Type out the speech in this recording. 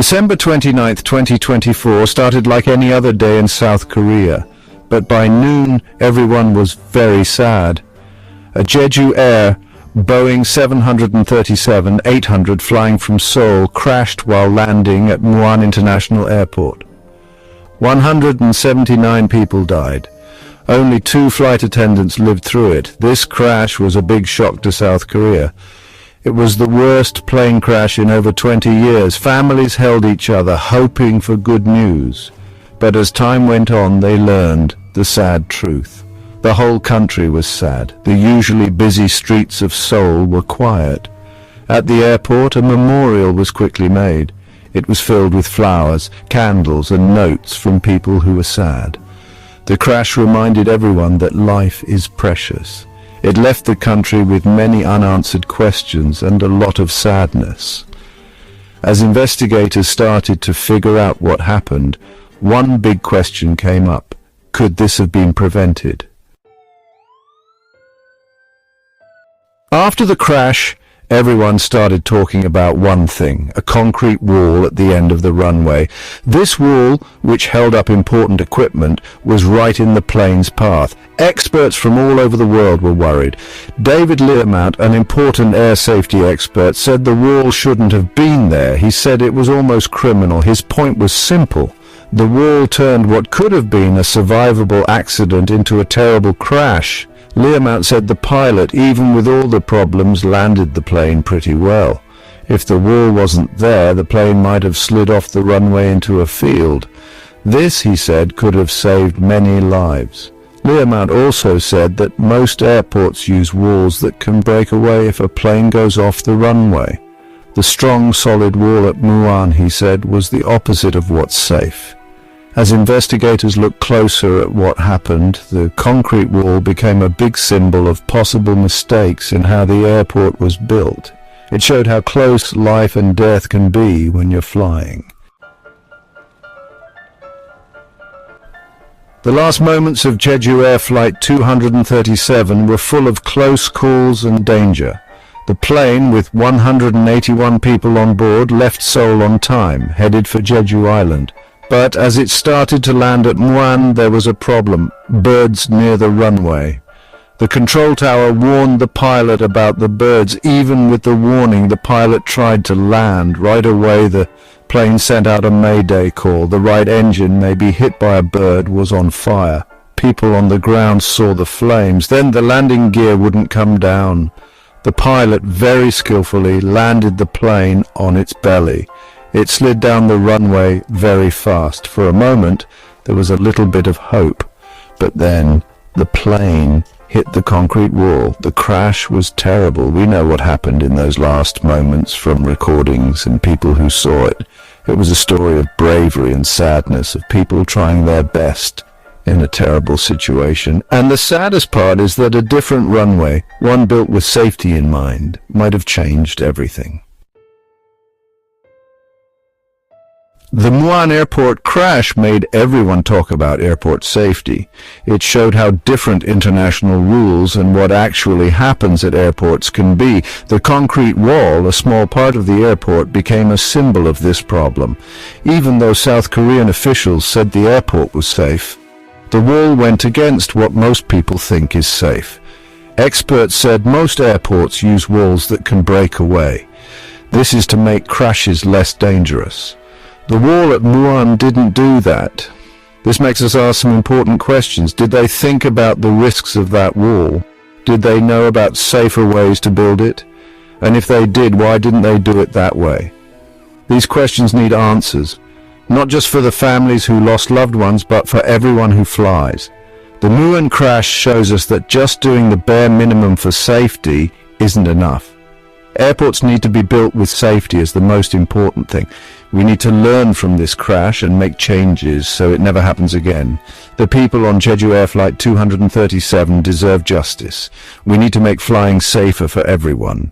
December 29, 2024 started like any other day in South Korea, but by noon everyone was very sad. A Jeju Air Boeing 737-800 flying from Seoul crashed while landing at Muan International Airport. 179 people died. Only 2 flight attendants lived through it. This crash was a big shock to South Korea. It was the worst plane crash in over 20 years. Families held each other, hoping for good news. But as time went on, they learned the sad truth. The whole country was sad. The usually busy streets of Seoul were quiet. At the airport, a memorial was quickly made. It was filled with flowers, candles, and notes from people who were sad. The crash reminded everyone that life is precious. It left the country with many unanswered questions and a lot of sadness. As investigators started to figure out what happened, one big question came up. Could this have been prevented? After the crash, everyone started talking about one thing, a concrete wall at the end of the runway. This wall, which held up important equipment, was right in the plane's path. Experts from all over the world were worried. David Learmount, an important air safety expert, said the wall shouldn't have been there. He said it was almost criminal. His point was simple. The wall turned what could have been a survivable accident into a terrible crash. Learmount said the pilot, even with all the problems, landed the plane pretty well. If the wall wasn't there, the plane might have slid off the runway into a field. This, he said, could have saved many lives. Learmount also said that most airports use walls that can break away if a plane goes off the runway. The strong, solid wall at Muan, he said, was the opposite of what's safe. As investigators looked closer at what happened, the concrete wall became a big symbol of possible mistakes in how the airport was built. It showed how close life and death can be when you're flying. The last moments of Jeju Air Flight 237 were full of close calls and danger. The plane, with 181 people on board, left Seoul on time, headed for Jeju Island. But as it started to land at Muan, there was a problem. Birds near the runway. The control tower warned the pilot about the birds. Even with the warning, the pilot tried to land. Right away, the plane sent out a mayday call. The right engine, maybe hit by a bird, was on fire. People on the ground saw the flames. Then the landing gear wouldn't come down. The pilot very skillfully landed the plane on its belly. It slid down the runway very fast. For a moment, there was a little bit of hope. But then, the plane hit the concrete wall. The crash was terrible. We know what happened in those last moments from recordings and people who saw it. It was a story of bravery and sadness, of people trying their best in a terrible situation. And the saddest part is that a different runway, one built with safety in mind, might have changed everything. The Muan airport crash made everyone talk about airport safety. It showed how different international rules and what actually happens at airports can be. The concrete wall, a small part of the airport, became a symbol of this problem. Even though South Korean officials said the airport was safe, the wall went against what most people think is safe. Experts said most airports use walls that can break away. This is to make crashes less dangerous. The wall at Muan didn't do that. This makes us ask some important questions. Did they think about the risks of that wall? Did they know about safer ways to build it? And if they did, why didn't they do it that way? These questions need answers, not just for the families who lost loved ones, but for everyone who flies. The Muan crash shows us that just doing the bare minimum for safety isn't enough. Airports need to be built with safety as the most important thing. We need to learn from this crash and make changes so it never happens again. The people on Jeju Air Flight 237 deserve justice. We need to make flying safer for everyone.